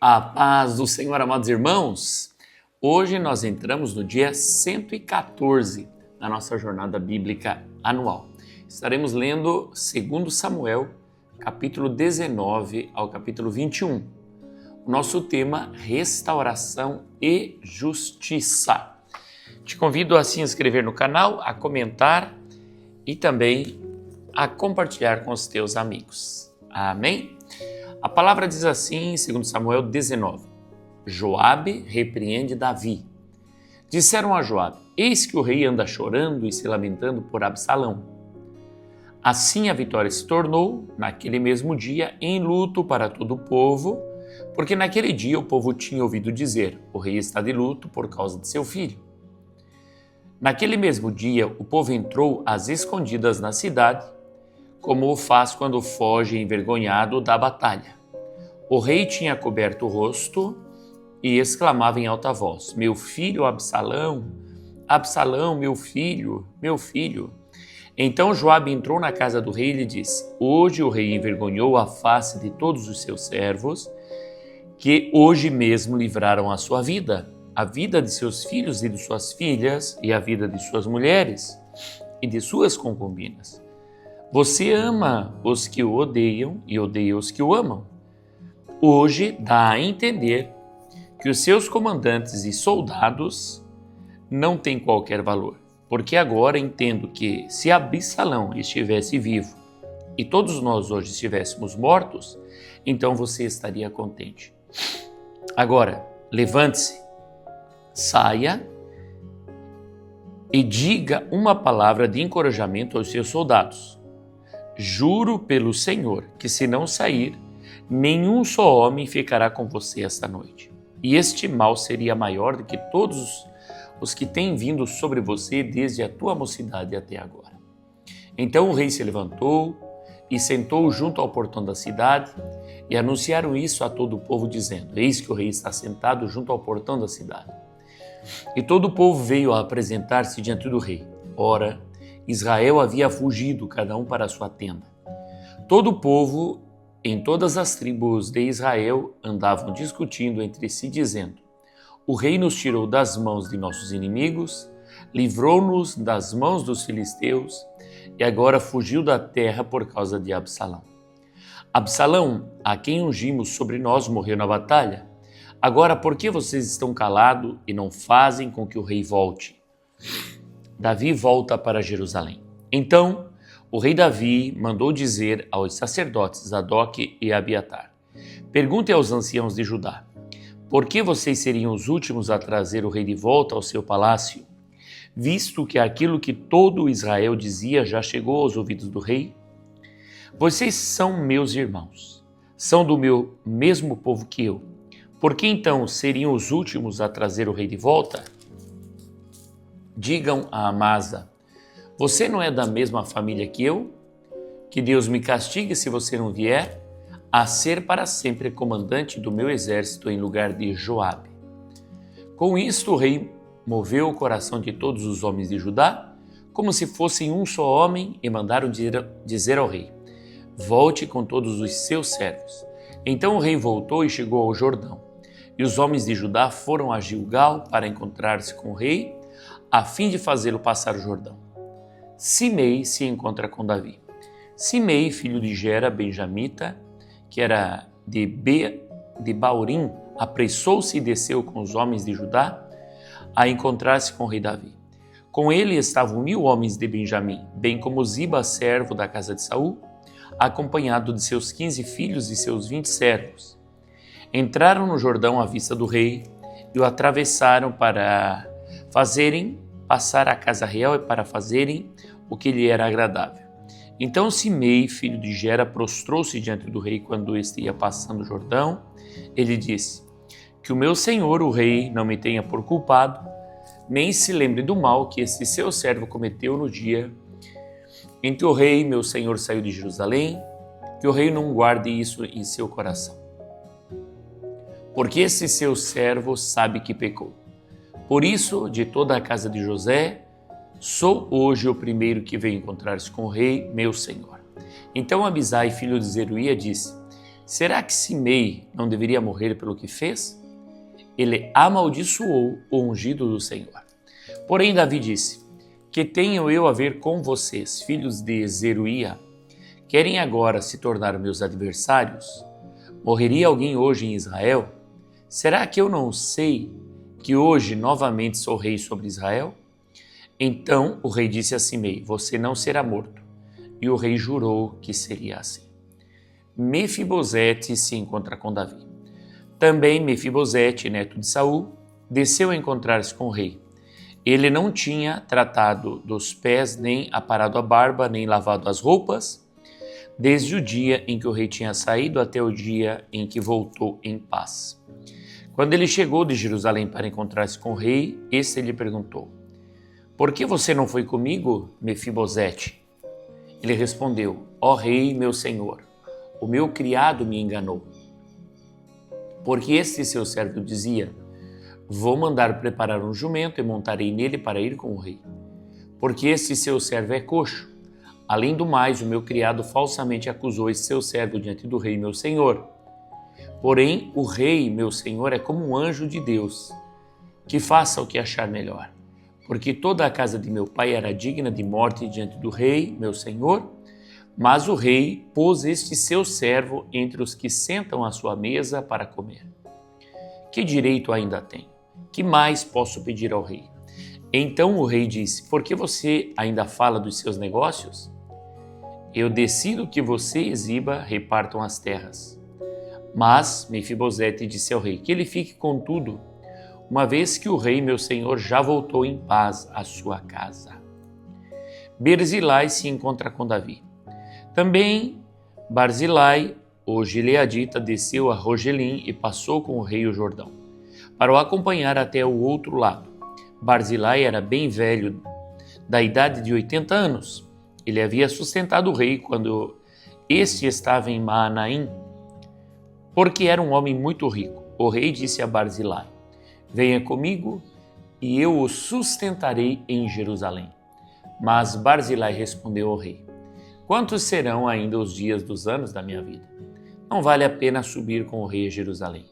A paz do Senhor, amados irmãos. Hoje nós entramos no dia 114 da nossa jornada bíblica anual. Estaremos lendo 2 Samuel, capítulo 19 ao capítulo 21. O nosso tema, restauração e justiça. Te convido a se inscrever no canal, a comentar e também a compartilhar com os teus amigos. Amém? A palavra diz assim, em 2 Samuel 19, Joabe repreende Davi. Disseram a Joabe, eis que o rei anda chorando e se lamentando por Absalão. Assim a vitória se tornou, naquele mesmo dia, em luto para todo o povo, porque naquele dia o povo tinha ouvido dizer, o rei está de luto por causa de seu filho. Naquele mesmo dia o povo entrou às escondidas na cidade, como o faz quando foge envergonhado da batalha. O rei tinha coberto o rosto e exclamava em alta voz, meu filho Absalão, Absalão, meu filho, meu filho. Então Joabe entrou na casa do rei e lhe disse, hoje o rei envergonhou a face de todos os seus servos, que hoje mesmo livraram a sua vida, a vida de seus filhos e de suas filhas, e a vida de suas mulheres e de suas concubinas. Você ama os que o odeiam e odeia os que o amam. Hoje dá a entender que os seus comandantes e soldados não têm qualquer valor, porque agora entendo que se Absalão estivesse vivo e todos nós hoje estivéssemos mortos, então você estaria contente. Agora, levante-se, saia e diga uma palavra de encorajamento aos seus soldados. Juro pelo Senhor que se não sair, nenhum só homem ficará com você esta noite. E este mal seria maior do que todos os que têm vindo sobre você desde a tua mocidade até agora. Então o rei se levantou e sentou junto ao portão da cidade e anunciaram isso a todo o povo dizendo, eis que o rei está sentado junto ao portão da cidade. E todo o povo veio a apresentar-se diante do rei. Ora, Israel havia fugido, cada um para a sua tenda. Todo o povo, em todas as tribos de Israel, andavam discutindo entre si, dizendo, o rei nos tirou das mãos de nossos inimigos, livrou-nos das mãos dos filisteus, e agora fugiu da terra por causa de Absalão. Absalão, a quem ungimos sobre nós, morreu na batalha. Agora, por que vocês estão calados e não fazem com que o rei volte? Davi volta para Jerusalém. Então, o rei Davi mandou dizer aos sacerdotes Zadok e Abiatar, pergunte aos anciãos de Judá, por que vocês seriam os últimos a trazer o rei de volta ao seu palácio, visto que aquilo que todo Israel dizia já chegou aos ouvidos do rei? Vocês são meus irmãos, são do meu mesmo povo que eu. Por que então seriam os últimos a trazer o rei de volta? Digam a Amasa, você não é da mesma família que eu? Que Deus me castigue se você não vier a ser para sempre comandante do meu exército em lugar de Joabe. Com isto o rei moveu o coração de todos os homens de Judá, como se fossem um só homem, e mandaram dizer ao rei, volte com todos os seus servos. Então o rei voltou e chegou ao Jordão, e os homens de Judá foram a Gilgal para encontrar-se com o rei, a fim de fazê-lo passar o Jordão. Simei se encontra com Davi. Simei, filho de Gera, benjamita, que era de Baurim, apressou-se e desceu com os homens de Judá a encontrar-se com o rei Davi. Com ele estavam 1000 homens de Benjamim, bem como Ziba, servo da casa de Saul, acompanhado de seus 15 filhos e seus 20 servos. Entraram no Jordão à vista do rei e o atravessaram para fazerem passar a casa real e para fazerem o que lhe era agradável. Então Simei, filho de Gera, prostrou-se diante do rei quando este ia passando o Jordão. Ele disse, que o meu senhor, o rei, não me tenha por culpado, nem se lembre do mal que este seu servo cometeu no dia em que o rei, meu senhor, saiu de Jerusalém, que o rei não guarde isso em seu coração. Porque esse seu servo sabe que pecou. Por isso, de toda a casa de José, sou hoje o primeiro que veio encontrar-se com o rei, meu senhor. Então Abisai, filho de Zeruia, disse, será que Simei não deveria morrer pelo que fez? Ele amaldiçoou o ungido do Senhor. Porém, Davi disse: que tenho eu a ver com vocês, filhos de Zeruia? Querem agora se tornar meus adversários? Morreria alguém hoje em Israel? Será que eu não sei que hoje novamente sou rei sobre Israel? Então o rei disse a Simei: você não será morto. E o rei jurou que seria assim. Mefibosete se encontra com Davi. Também Mefibosete, neto de Saul, desceu a encontrar-se com o rei. Ele não tinha tratado dos pés, nem aparado a barba, nem lavado as roupas, desde o dia em que o rei tinha saído até o dia em que voltou em paz. Quando ele chegou de Jerusalém para encontrar-se com o rei, este lhe perguntou: por que você não foi comigo, Mefibosete? Ele respondeu: ó rei, meu senhor, o meu criado me enganou. Porque este seu servo dizia: vou mandar preparar um jumento e montarei nele para ir com o rei. Porque este seu servo é coxo. Além do mais, o meu criado falsamente acusou esse seu servo diante do rei, meu senhor. Porém, o rei, meu senhor, é como um anjo de Deus, que faça o que achar melhor. Porque toda a casa de meu pai era digna de morte diante do rei, meu senhor, mas o rei pôs este seu servo entre os que sentam à sua mesa para comer. Que direito ainda tenho? Que mais posso pedir ao rei? Então o rei disse: por que você ainda fala dos seus negócios? Eu decido que você e Ziba repartam as terras. Mas Mefibosete disse ao rei: que ele fique com tudo, uma vez que o rei, meu senhor, já voltou em paz à sua casa. Berzilai se encontra com Davi. Também Barzilai, o gileadita, desceu a Rogelim e passou com o rei o Jordão, para o acompanhar até o outro lado. Barzilai era bem velho, da idade de 80 anos. Ele havia sustentado o rei quando este estava em Maanaim, porque era um homem muito rico. O rei disse a Barzilai: venha comigo e eu o sustentarei em Jerusalém. Mas Barzilai respondeu ao rei: quantos serão ainda os dias dos anos da minha vida? Não vale a pena subir com o rei a Jerusalém.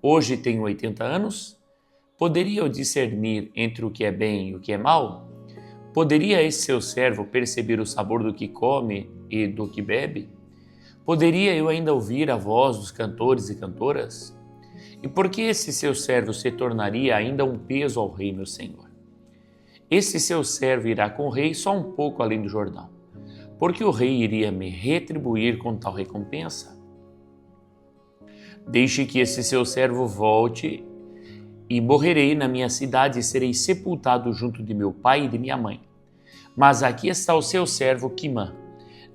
Hoje tenho 80 anos. Poderia eu discernir entre o que é bem e o que é mal? Poderia esse seu servo perceber o sabor do que come e do que bebe? Poderia eu ainda ouvir a voz dos cantores e cantoras? E por que esse seu servo se tornaria ainda um peso ao rei, meu senhor? Esse seu servo irá com o rei só um pouco além do Jordão, porque o rei iria me retribuir com tal recompensa? Deixe que esse seu servo volte e morrerei na minha cidade e serei sepultado junto de meu pai e de minha mãe. Mas aqui está o seu servo Quimã.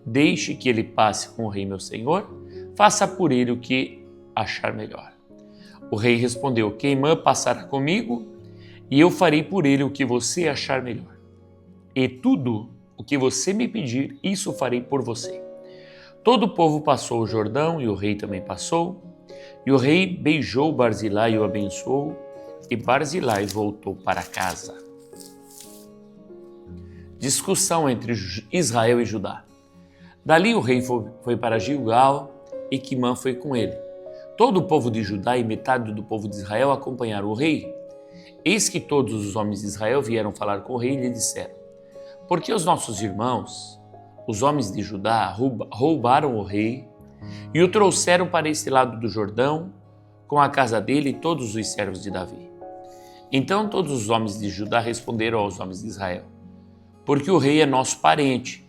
Deixe que ele passe com o rei, meu senhor, faça por ele o que achar melhor. O rei respondeu: Quimã passará comigo e eu farei por ele o que você achar melhor. E tudo o que você me pedir, isso farei por você. Todo o povo passou o Jordão e o rei também passou. E o rei beijou Barzilai e o abençoou, e Barzilai voltou para casa. Discussão entre Israel e Judá. Dali o rei foi para Gilgal e Quimã foi com ele. Todo o povo de Judá e metade do povo de Israel acompanharam o rei. Eis que todos os homens de Israel vieram falar com o rei e lhe disseram: por que os nossos irmãos, os homens de Judá, roubaram o rei e o trouxeram para este lado do Jordão, com a casa dele e todos os servos de Davi? Então todos os homens de Judá responderam aos homens de Israel: porque o rei é nosso parente,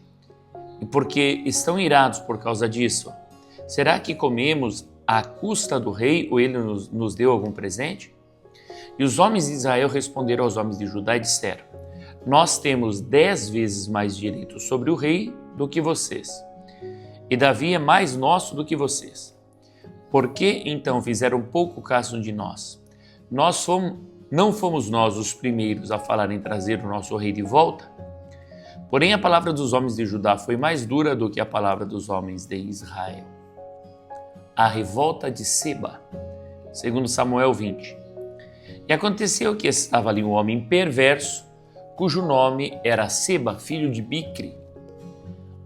e porque estão irados por causa disso. Será que comemos à custa do rei ou ele nos deu algum presente? E os homens de Israel responderam aos homens de Judá e disseram: nós temos 10 vezes mais direito sobre o rei do que vocês, e Davi é mais nosso do que vocês. Por que então fizeram pouco caso de nós? Não fomos nós os primeiros a falar em trazer o nosso rei de volta? Porém, a palavra dos homens de Judá foi mais dura do que a palavra dos homens de Israel. A revolta de Seba, segundo Samuel 20. E aconteceu que estava ali um homem perverso, cujo nome era Seba, filho de Bicri,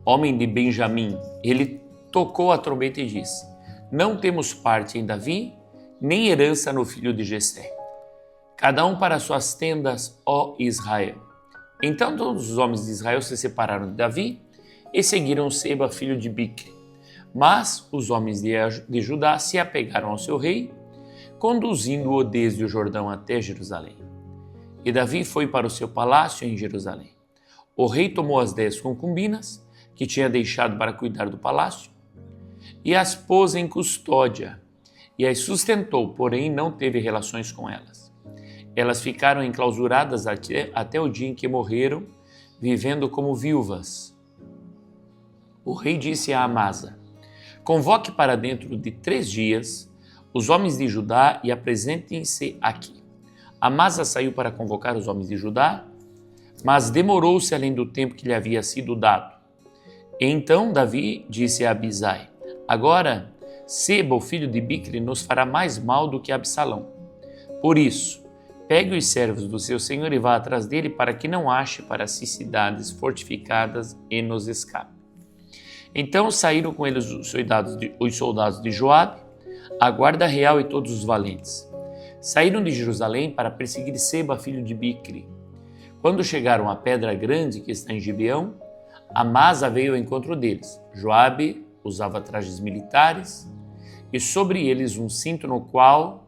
homem de Benjamim. Ele tocou a trombeta e disse: não temos parte em Davi, nem herança no filho de Jessé. Cada um para suas tendas, ó Israel. Então todos os homens de Israel se separaram de Davi e seguiram Seba, filho de Bicri. Mas os homens de Judá se apegaram ao seu rei, conduzindo-o desde o Jordão até Jerusalém. E Davi foi para o seu palácio em Jerusalém. O rei tomou as 10 concubinas, que tinha deixado para cuidar do palácio, e as pôs em custódia, e as sustentou, porém não teve relações com elas. Elas ficaram enclausuradas até o dia em que morreram, vivendo como viúvas. O rei disse a Amasa: convoque para dentro de 3 dias os homens de Judá e apresentem-se aqui. Amasa saiu para convocar os homens de Judá, mas demorou-se além do tempo que lhe havia sido dado. Então Davi disse a Abisai: agora Seba, o filho de Bicri, nos fará mais mal do que Absalão. Por isso, pegue os servos do seu senhor e vá atrás dele, para que não ache para si cidades fortificadas e nos escape. Então saíram com eles os soldados de Joabe, a guarda real e todos os valentes. Saíram de Jerusalém para perseguir Seba, filho de Bicri. Quando chegaram à pedra grande que está em Gibeão, Amasa veio ao encontro deles. Joabe usava trajes militares e sobre eles um cinto no qual,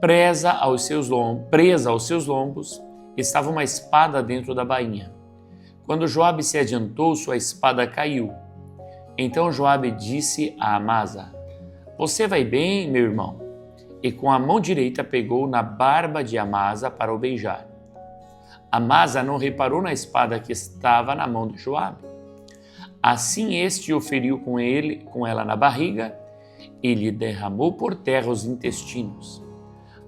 presa aos seus lombos, estava uma espada dentro da bainha. Quando Joabe se adiantou, sua espada caiu. Então Joabe disse a Amasa: você vai bem, meu irmão? E com a mão direita pegou na barba de Amasa para o beijar. Amasa não reparou na espada que estava na mão de Joabe. Assim este o feriu com ela na barriga e lhe derramou por terra os intestinos.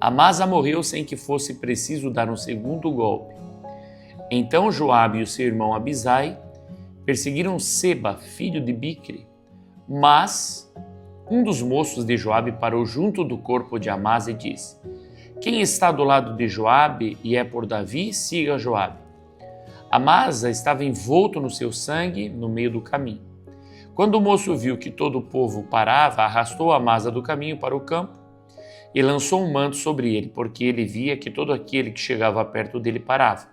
Amasa morreu sem que fosse preciso dar um segundo golpe. Então Joabe e o seu irmão Abisai perseguiram Seba, filho de Bicri, mas um dos moços de Joabe parou junto do corpo de Amasa e disse: quem está do lado de Joabe e é por Davi, siga Joabe. Amasa estava envolto no seu sangue no meio do caminho. Quando o moço viu que todo o povo parava, arrastou Amasa do caminho para o campo e lançou um manto sobre ele, porque ele via que todo aquele que chegava perto dele parava.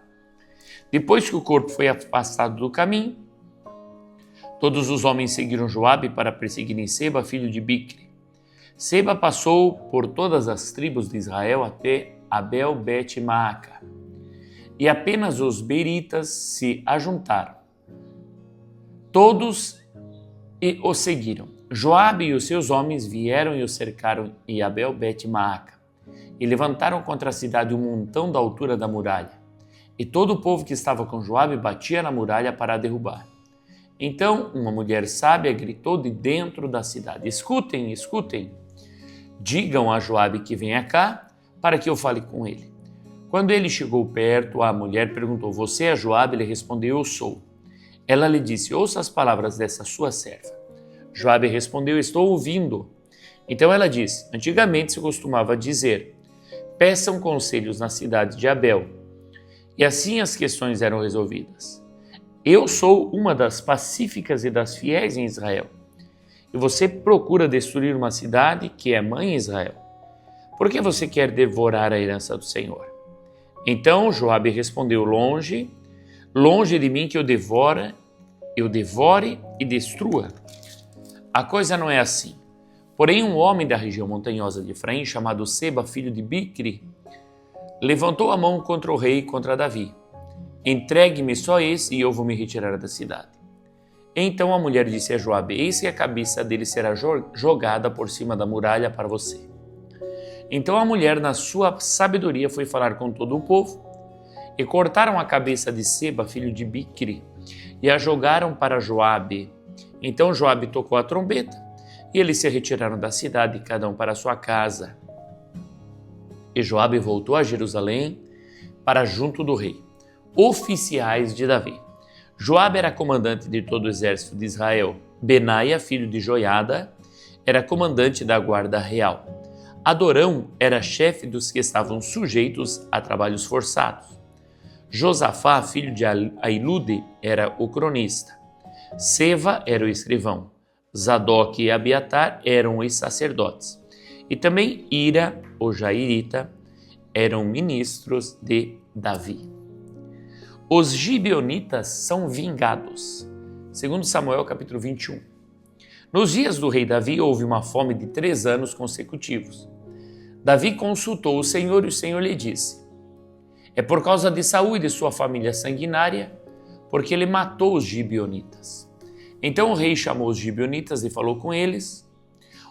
Depois que o corpo foi afastado do caminho, todos os homens seguiram Joabe para perseguirem Seba, filho de Bicri. Seba passou por todas as tribos de Israel até Abel-Bet-Maaca, e apenas os beeritas se ajuntaram. Todos o seguiram. Joabe e os seus homens vieram e o cercaram em Abel-Bet-Maaca, e levantaram contra a cidade um montão da altura da muralha. E todo o povo que estava com Joabe batia na muralha para a derrubar. Então uma mulher sábia gritou de dentro da cidade: escutem, escutem! Digam a Joabe que venha cá, para que eu fale com ele. Quando ele chegou perto, a mulher perguntou: você é Joabe? Ele respondeu: eu sou. Ela lhe disse: ouça as palavras dessa sua serva. Joabe respondeu: estou ouvindo. Então ela disse: antigamente se costumava dizer: peçam conselhos na cidade de Abel. E assim as questões eram resolvidas. Eu sou uma das pacíficas e das fiéis em Israel. E você procura destruir uma cidade que é mãe em Israel. Por que você quer devorar a herança do Senhor? Então Joabe respondeu: longe de mim que eu devore e destrua. A coisa não é assim. Porém, um homem da região montanhosa de Efraim, chamado Seba, filho de Bicri, levantou a mão contra o rei e contra Davi. Entregue-me só esse e eu vou me retirar da cidade. Então a mulher disse a Joabe: eis que a cabeça dele será jogada por cima da muralha para você. Então a mulher, na sua sabedoria, foi falar com todo o povo, e cortaram a cabeça de Seba, filho de Bicri, e a jogaram para Joabe. Então Joabe tocou a trombeta, e eles se retiraram da cidade, cada um para sua casa. E Joabe voltou a Jerusalém para junto do rei. Oficiais de Davi. Joabe era comandante de todo o exército de Israel. Benaia, filho de Joiada, era comandante da guarda real. Adorão era chefe dos que estavam sujeitos a trabalhos forçados. Josafá, filho de Ailude, era o cronista. Seva era o escrivão. Zadok e Abiatar eram os sacerdotes. E também Ira, o Jairita, eram ministros de Davi. Os gibeonitas são vingados. Segundo Samuel capítulo 21. Nos dias do rei Davi houve uma fome de 3 anos consecutivos. Davi consultou o Senhor e o Senhor lhe disse: é por causa de Saul e de sua família sanguinária, porque ele matou os gibeonitas. Então o rei chamou os gibeonitas e falou com eles.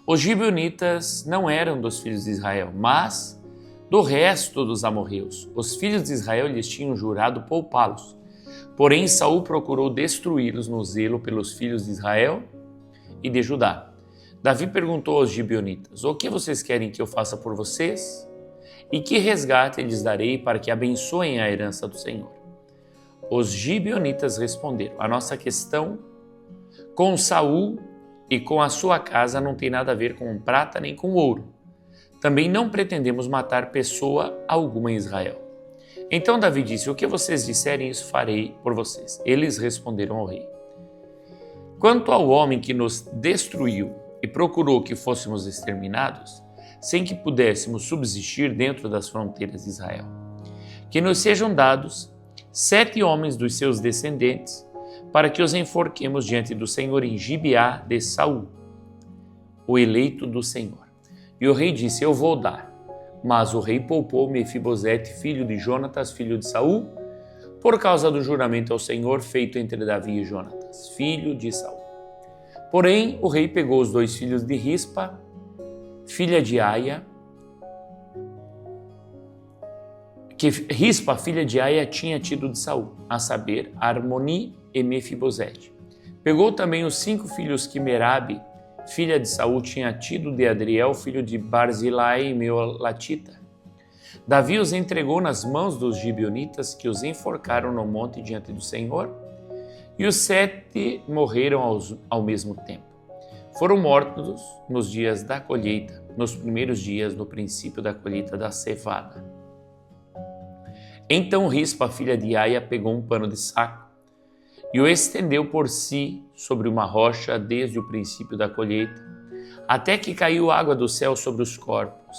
Os gibeonitas não eram dos filhos de Israel, mas do resto dos amorreus. Os filhos de Israel lhes tinham jurado poupá-los. Porém, Saul procurou destruí-los no zelo pelos filhos de Israel e de Judá. Davi perguntou aos gibeonitas: o que vocês querem que eu faça por vocês? E que resgate lhes darei para que abençoem a herança do Senhor? Os gibeonitas responderam: a nossa questão com Saul e com a sua casa não tem nada a ver com prata nem com ouro. Também não pretendemos matar pessoa alguma em Israel. Então Davi disse: o que vocês disserem, isso farei por vocês. Eles responderam ao rei: quanto ao homem que nos destruiu e procurou que fôssemos exterminados, sem que pudéssemos subsistir dentro das fronteiras de Israel, que nos sejam dados 7 homens dos seus descendentes, para que os enforquemos diante do Senhor em Gibeá de Saul, o eleito do Senhor. E o rei disse: eu vou dar. Mas o rei poupou Mefibosete, filho de Jonatas, filho de Saul, por causa do juramento ao Senhor feito entre Davi e Jonatas, filho de Saul. Porém, o rei pegou os 2 filhos de Rispa, filha de Aia, que Rispa, filha de Aia, tinha tido de Saul, a saber, Armoni e Mefibosete. Pegou também os 5 filhos que Merabe, filha de Saul, tinha tido de Adriel, filho de Barzilai e Meolatita. Davi os entregou nas mãos dos gibeonitas, que os enforcaram no monte diante do Senhor, e os 7 morreram ao mesmo tempo. Foram mortos nos dias da colheita, nos primeiros dias, no princípio da colheita da cevada. Então Rispa, filha de Aia, pegou um pano de saco e o estendeu por si sobre uma rocha desde o princípio da colheita, até que caiu água do céu sobre os corpos,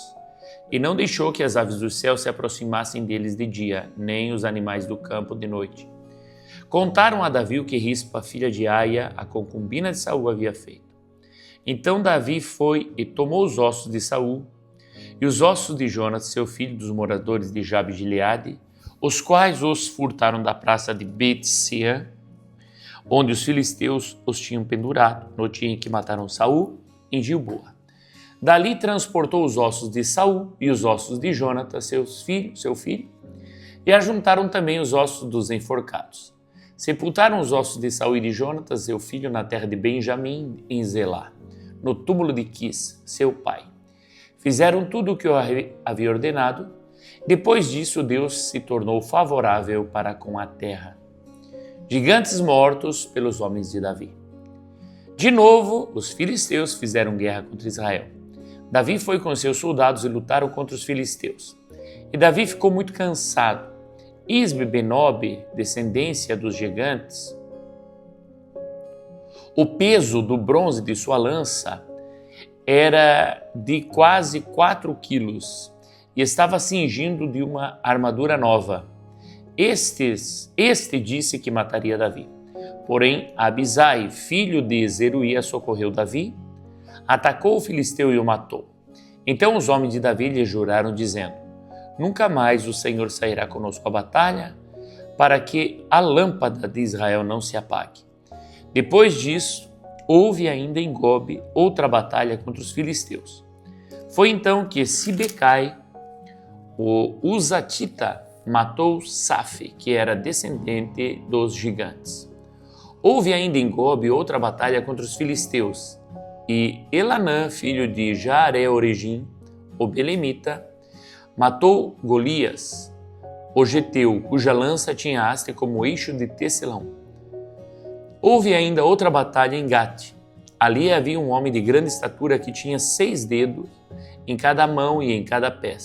e não deixou que as aves do céu se aproximassem deles de dia, nem os animais do campo de noite. Contaram a Davi o que Rispa, filha de Aia, a concubina de Saul, havia feito. Então Davi foi e tomou os ossos de Saul e os ossos de Jonas, seu filho, dos moradores de Jabe-Gileade, os quais os furtaram da praça de Bet-Sean, onde os filisteus os tinham pendurado no dia em que mataram Saul, em Gilboa. Dali transportou os ossos de Saul e os ossos de Jonatas, seu filho, e ajuntaram também os ossos dos enforcados. Sepultaram os ossos de Saul e de Jonatas, seu filho, na terra de Benjamim, em Zelá, no túmulo de Quis, seu pai. Fizeram tudo o que eu havia ordenado. Depois disso, Deus se tornou favorável para com a terra. Gigantes mortos pelos homens de Davi. De novo, os filisteus fizeram guerra contra Israel. Davi foi com seus soldados e lutaram contra os filisteus. E Davi ficou muito cansado. Isbe-Benob, descendência dos gigantes, o peso do bronze de sua lança era de quase 4 quilos e estava cingindo de uma armadura nova. Este disse que mataria Davi. Porém, Abisai, filho de Zeruia, socorreu Davi, atacou o filisteu e o matou. Então os homens de Davi lhe juraram, dizendo: nunca mais o Senhor sairá conosco à batalha, para que a lâmpada de Israel não se apague. Depois disso, houve ainda em Gobe outra batalha contra os filisteus. Foi então que Sibecai, o Uzatita, matou Safe, que era descendente dos gigantes. Houve ainda em Gobe outra batalha contra os filisteus, e Elanã, filho de Jaareoregim, o belemita, matou Golias, o geteu, cuja lança tinha haste como eixo de tecelão. Houve ainda outra batalha em Gate. Ali havia um homem de grande estatura que tinha 6 dedos em cada mão e em cada pé,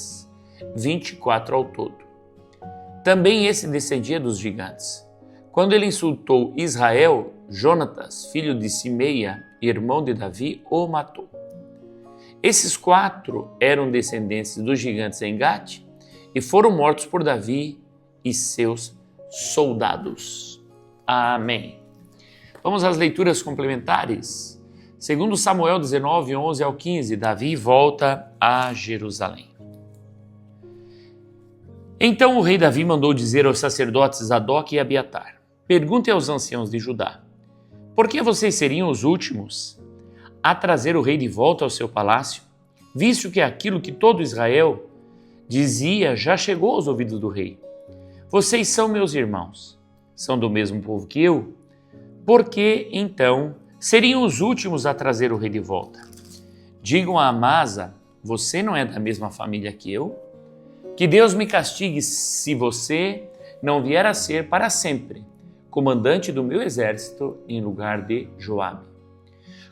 24 ao todo. Também esse descendia dos gigantes. Quando ele insultou Israel, Jonatas, filho de Simeia, irmão de Davi, o matou. Esses 4 eram descendentes dos gigantes em Gate e foram mortos por Davi e seus soldados. Amém. Vamos às leituras complementares. Segundo Samuel 19, 11 ao 15, Davi volta a Jerusalém. Então o rei Davi mandou dizer aos sacerdotes Zadok e Abiatar: perguntem aos anciãos de Judá, por que vocês seriam os últimos a trazer o rei de volta ao seu palácio, visto que aquilo que todo Israel dizia já chegou aos ouvidos do rei? Vocês são meus irmãos, são do mesmo povo que eu, por que então seriam os últimos a trazer o rei de volta? Digam a Amasa: você não é da mesma família que eu? Que Deus me castigue se você não vier a ser para sempre comandante do meu exército em lugar de Joabe.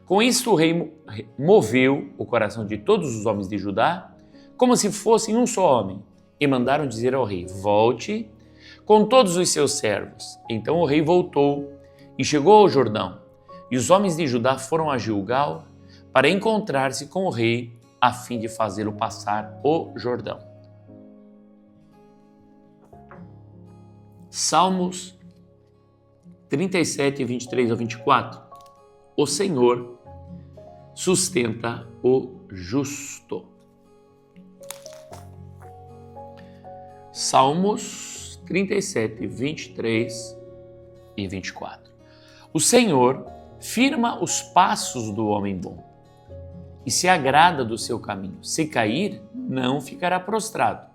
Com isto o rei moveu o coração de todos os homens de Judá, como se fossem um só homem, e mandaram dizer ao rei: volte com todos os seus servos. Então o rei voltou e chegou ao Jordão, e os homens de Judá foram a Gilgal para encontrar-se com o rei, a fim de fazê-lo passar o Jordão. Salmos 37, 23 ao 24. O Senhor sustenta o justo. Salmos 37, 23 e 24. O Senhor firma os passos do homem bom e se agrada do seu caminho. Se cair, não ficará prostrado,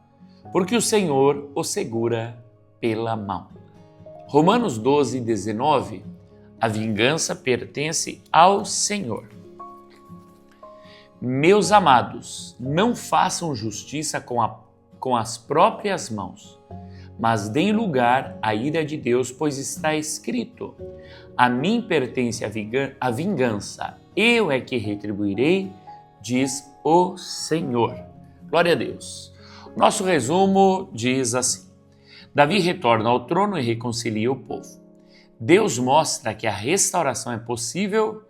porque o Senhor o segura pela mão. Romanos 12, 19. A vingança pertence ao Senhor. Meus amados, não façam justiça com as próprias mãos, mas deem lugar à ira de Deus, pois está escrito: a mim pertence a vingança, eu é que retribuirei, diz o Senhor. Glória a Deus. Nosso resumo diz assim: Davi retorna ao trono e reconcilia o povo. Deus mostra que a restauração é possível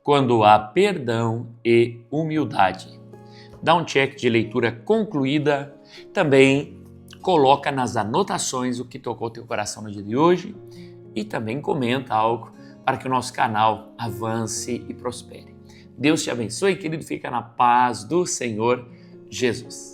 quando há perdão e humildade. Dá um check de leitura concluída. Também coloca nas anotações o que tocou teu coração no dia de hoje e também comenta algo para que o nosso canal avance e prospere. Deus te abençoe, querido. Fica na paz do Senhor Jesus.